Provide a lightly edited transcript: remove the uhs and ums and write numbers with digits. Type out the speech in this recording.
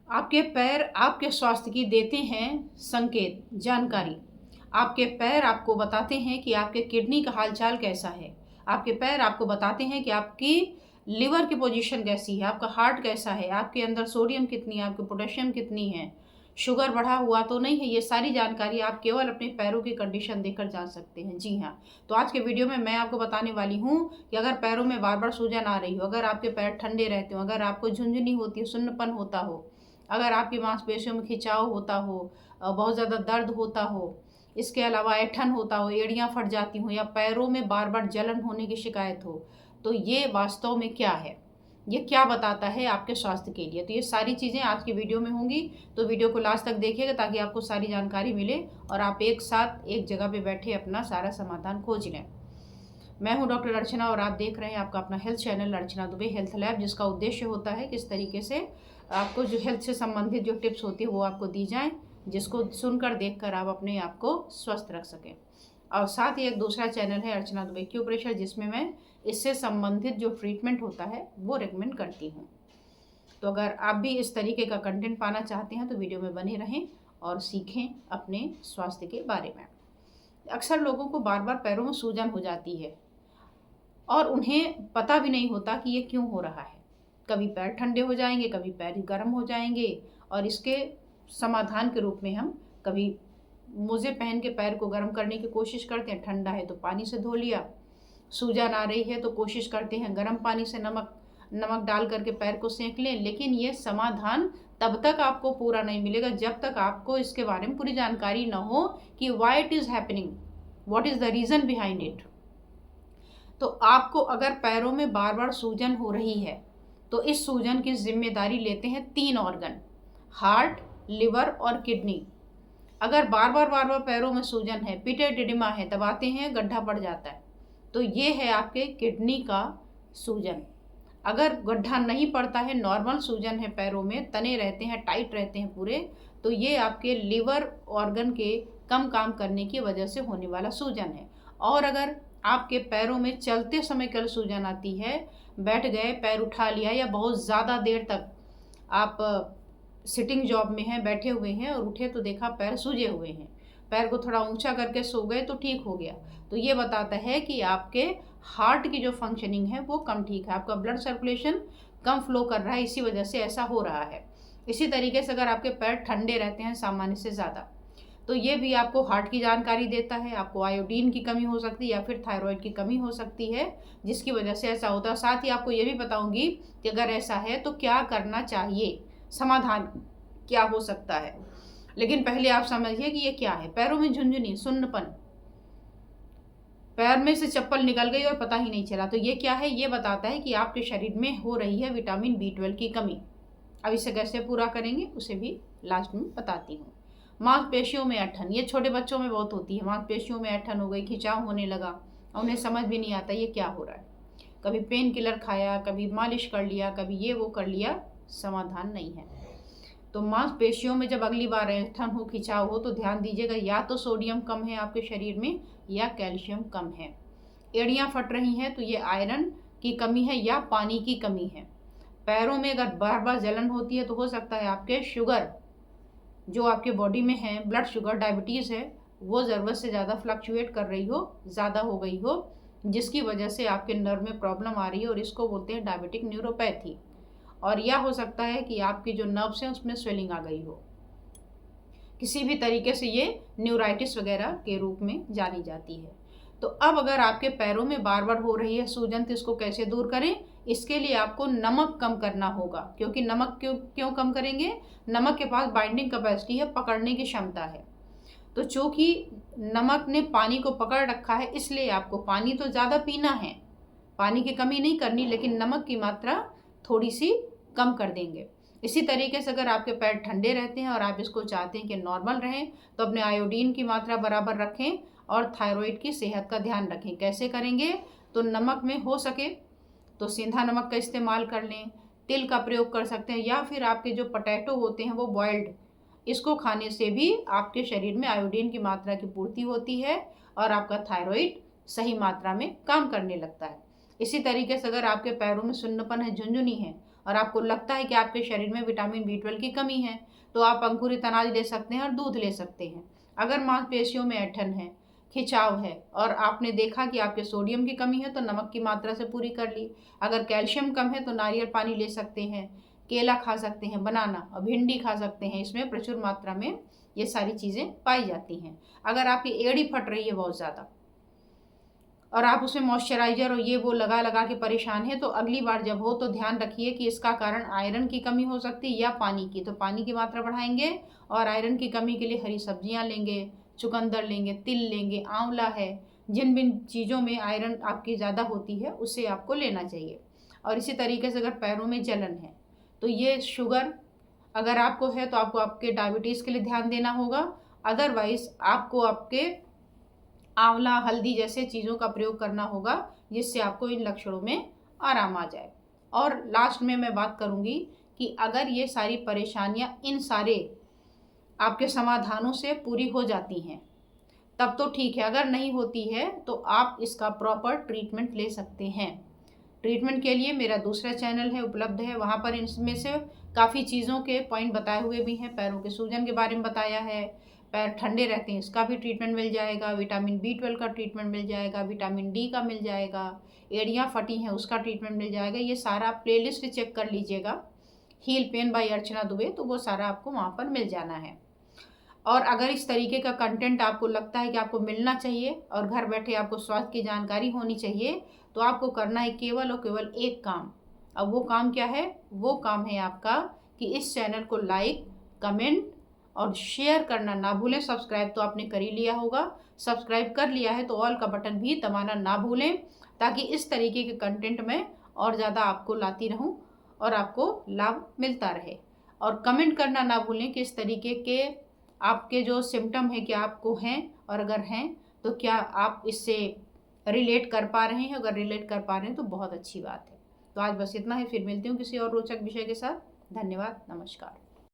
आपके पैर आपके स्वास्थ्य की देते हैं संकेत, जानकारी। आपके पैर आपको बताते हैं कि आपके किडनी का हालचाल कैसा है। आपके पैर आपको बताते हैं कि आपकी लिवर की पोजीशन कैसी है, आपका हार्ट कैसा है, आपके अंदर सोडियम कितनी है, आपकी पोटेशियम कितनी है, शुगर बढ़ा हुआ तो नहीं है। ये सारी जानकारी आप केवल अपने पैरों की कंडीशन देखकर जान सकते हैं। जी हाँ, तो आज के वीडियो में मैं आपको बताने वाली हूँ कि अगर पैरों में बार बार सूजन आ रही हो, अगर आपके पैर ठंडे रहते हो, अगर आपको झुंझुनी होती है, सुन्नपन होता हो, अगर आपकी मांसपेशियों में खिंचाव होता हो, बहुत ज़्यादा दर्द होता हो, इसके अलावा ऐंठन होता हो, एड़ियाँ फट जाती हों, या पैरों में बार बार जलन होने की शिकायत हो, तो ये वास्तव में क्या है, ये क्या बताता है आपके स्वास्थ्य के लिए। तो ये सारी चीज़ें आज की वीडियो में होंगी, तो वीडियो को लास्ट तक देखिएगा ताकि आपको सारी जानकारी मिले और आप एक साथ एक जगह पे बैठे अपना सारा समाधान खोज लें। मैं हूं डॉक्टर अर्चना और आप देख रहे हैं आपका अपना हेल्थ चैनल अर्चना दुबे हेल्थ लैब, जिसका उद्देश्य होता है किस तरीके से आपको जो हेल्थ से संबंधित जो टिप्स होती है वो आपको दी जाएं, जिसको सुनकर देखकर आप अपने आप को स्वस्थ रख सकें। और साथ ही एक दूसरा चैनल है अर्चना दुबे एक्यूप्रेशर, जिसमें मैं इससे संबंधित जो ट्रीटमेंट होता है वो रिकमेंड करती हूँ। तो अगर आप भी इस तरीके का कंटेंट पाना चाहते हैं तो वीडियो में बने रहें और सीखें अपने स्वास्थ्य के बारे में। अक्सर लोगों को बार बार पैरों में सूजन हो जाती है और उन्हें पता भी नहीं होता कि ये क्यों हो रहा है। कभी पैर ठंडे हो जाएंगे, कभी पैर गर्म हो जाएंगे, और इसके समाधान के रूप में हम कभी मोजे पहन के पैर को गर्म करने की कोशिश करते हैं, ठंडा है तो पानी से धो लिया, सूजन आ रही है तो कोशिश करते हैं गर्म पानी से नमक नमक डाल करके पैर को सेंक लें। लेकिन ये समाधान तब तक आपको पूरा नहीं मिलेगा जब तक आपको इसके बारे में पूरी जानकारी ना हो कि why it is happening, what is the reason behind it. तो आपको अगर पैरों में बार बार सूजन हो रही है तो इस सूजन की जिम्मेदारी लेते हैं 3 ऑर्गन, हार्ट, लिवर और किडनी। अगर बार बार पैरों में सूजन है, पिटेट एडिमा है, दबाते हैं गड्ढा पड़ जाता है, तो ये है आपके किडनी का सूजन। अगर गड्ढा नहीं पड़ता है, नॉर्मल सूजन है, पैरों में तने रहते हैं, टाइट रहते हैं पूरे, तो ये आपके लिवर ऑर्गन के कम काम करने की वजह से होने वाला सूजन है। और अगर आपके पैरों में चलते समय कल सूजन आती है, बैठ गए, पैर उठा लिया, या बहुत ज़्यादा देर तक आप सिटिंग जॉब में हैं, बैठे हुए हैं और उठे तो देखा पैर सूजे हुए हैं, पैर को थोड़ा ऊंचा करके सो गए तो ठीक हो गया, तो ये बताता है कि आपके हार्ट की जो फंक्शनिंग है वो कम ठीक है, आपका ब्लड सर्कुलेशन कम फ्लो कर रहा है, इसी वजह से ऐसा हो रहा है। इसी तरीके से अगर आपके पैर ठंडे रहते हैं सामान्य से ज़्यादा, तो ये भी आपको हार्ट की जानकारी देता है। आपको आयोडीन की कमी हो सकती है या फिर थायराइड की कमी हो सकती है, जिसकी वजह से ऐसा होता है। साथ ही आपको ये भी बताऊंगी कि अगर ऐसा है तो क्या करना चाहिए, समाधान क्या हो सकता है। लेकिन पहले आप समझिए कि ये क्या है। पैरों में झुंझुनी, सुन्नपन, पैर में से चप्पल निकल गई और पता ही नहीं चला, तो ये क्या है, ये बताता है कि आपके शरीर में हो रही है विटामिन B12 की कमी। अब इसे कैसे पूरा करेंगे उसे भी लास्ट में बताती हूँ। मांसपेशियों में ऐंठन, ये छोटे बच्चों में बहुत होती है, मांसपेशियों में ऐंठन हो गई, खिंचाव होने लगा, उन्हें समझ भी नहीं आता ये क्या हो रहा है। कभी पेन किलर खाया, कभी मालिश कर लिया, कभी ये वो कर लिया, समाधान नहीं है। तो मांसपेशियों में जब अगली बार ऐंठन हो, खिंचाव हो, तो ध्यान दीजिएगा, या तो सोडियम कम है आपके शरीर में या कैल्शियम कम है। एड़ियाँ फट रही हैं तो ये आयरन की कमी है या पानी की कमी है। पैरों में अगर बार बार जलन होती है तो हो सकता है आपके शुगर जो आपके बॉडी में है, ब्लड शुगर, डायबिटीज़ है, वो ज़रूरत से ज़्यादा फ्लक्चुएट कर रही हो, ज़्यादा हो गई हो, जिसकी वजह से आपके नर्व में प्रॉब्लम आ रही है और इसको बोलते हैं डायबिटिक न्यूरोपैथी। और यह हो सकता है कि आपकी जो नर्व्स हैं उसमें स्वेलिंग आ गई हो, किसी भी तरीके से ये न्यूराइटिस वगैरह के रूप में जानी जाती है। तो अब अगर आपके पैरों में बार बार हो रही है सूजन, तो इसको कैसे दूर करें, इसके लिए आपको नमक कम करना होगा। क्योंकि नमक क्यों क्यों कम करेंगे, नमक के पास बाइंडिंग कैपेसिटी है, पकड़ने की क्षमता है। तो चूँकि नमक ने पानी को पकड़ रखा है, इसलिए आपको पानी तो ज़्यादा पीना है, पानी की कमी नहीं करनी, लेकिन नमक की मात्रा थोड़ी सी कम कर देंगे। इसी तरीके से अगर आपके पैर ठंडे रहते हैं और आप इसको चाहते हैं कि नॉर्मल रहें, तो अपने आयोडीन की मात्रा बराबर रखें और थायराइड की सेहत का ध्यान रखें। कैसे करेंगे, तो नमक में हो सके तो सेंधा नमक का इस्तेमाल कर लें, तिल का प्रयोग कर सकते हैं, या फिर आपके जो पोटैटो होते हैं वो बॉइल्ड, इसको खाने से भी आपके शरीर में आयोडीन की मात्रा की पूर्ति होती है और आपका थायराइड सही मात्रा में काम करने लगता है। इसी तरीके से अगर आपके पैरों में सुन्नपन है, झुंझुनी है, और आपको लगता है कि आपके शरीर में विटामिन B12 की कमी है, तो आप अंकुरित अनाज ले सकते हैं और दूध ले सकते हैं। अगर मांसपेशियों में ऐंठन है, खिंचाव है और आपने देखा कि आपके सोडियम की कमी है, तो नमक की मात्रा से पूरी कर ली। अगर कैल्शियम कम है तो नारियल पानी ले सकते हैं, केला खा सकते हैं, बनाना और भिंडी खा सकते हैं। इसमें प्रचुर मात्रा में ये सारी चीज़ें पाई जाती हैं। अगर आपकी एड़ी फट रही है बहुत ज़्यादा और आप उसमें मॉइस्चराइजर और ये वो लगा लगा के परेशान है, तो अगली बार जब हो तो ध्यान रखिए कि इसका कारण आयरन की कमी हो सकती है या पानी की। तो पानी की मात्रा बढ़ाएंगे और आयरन की कमी के लिए हरी सब्जियां लेंगे, चुकंदर लेंगे, तिल लेंगे, आंवला है। जिन बिन चीज़ों में आयरन आपकी ज़्यादा होती है उसे आपको लेना चाहिए। और इसी तरीके से अगर पैरों में जलन है तो ये शुगर अगर आपको है तो आपको आपके डायबिटीज़ के लिए ध्यान देना होगा। अदरवाइज आपको आपके आंवला, हल्दी जैसे चीज़ों का प्रयोग करना होगा जिससे आपको इन लक्षणों में आराम आ जाए। और लास्ट में मैं बात करूँगी कि अगर ये सारी परेशानियाँ इन सारे आपके समाधानों से पूरी हो जाती हैं तब तो ठीक है, अगर नहीं होती है तो आप इसका प्रॉपर ट्रीटमेंट ले सकते हैं। ट्रीटमेंट के लिए मेरा दूसरा चैनल है उपलब्ध है, वहाँ पर इनमें से काफ़ी चीज़ों के पॉइंट बताए हुए भी हैं। पैरों के सूजन के बारे में बताया है, पैर ठंडे रहते हैं इसका भी ट्रीटमेंट मिल जाएगा, विटामिन B12 का ट्रीटमेंट मिल जाएगा, विटामिन D का मिल जाएगा, एड़ियाँ फटी हैं उसका ट्रीटमेंट मिल जाएगा। ये सारा प्लेलिस्ट चेक कर लीजिएगा, हील पेन बाय अर्चना दुबे, तो वो सारा आपको वहाँ पर मिल जाना है। और अगर इस तरीके का कंटेंट आपको लगता है कि आपको मिलना चाहिए और घर बैठे आपको स्वास्थ्य की जानकारी होनी चाहिए, तो आपको करना है केवल और केवल एक काम। अब वो काम क्या है? वो काम है आपका कि इस चैनल को लाइक, कमेंट और शेयर करना ना भूलें। सब्सक्राइब तो आपने कर ही लिया होगा, सब्सक्राइब कर लिया है तो ऑल का बटन भी दबाना ना भूलें, ताकि इस तरीके के कंटेंट में और ज़्यादा आपको लाती रहूं और आपको लाभ मिलता रहे। और कमेंट करना ना भूलें कि इस तरीके के आपके जो सिम्टम है क्या आपको हैं, और अगर हैं तो क्या आप इससे रिलेट कर पा रहे हैं। अगर रिलेट कर पा रहे हैं तो बहुत अच्छी बात है। तो आज बस इतना है, फिर मिलती हूँ किसी और रोचक विषय के साथ। धन्यवाद, नमस्कार।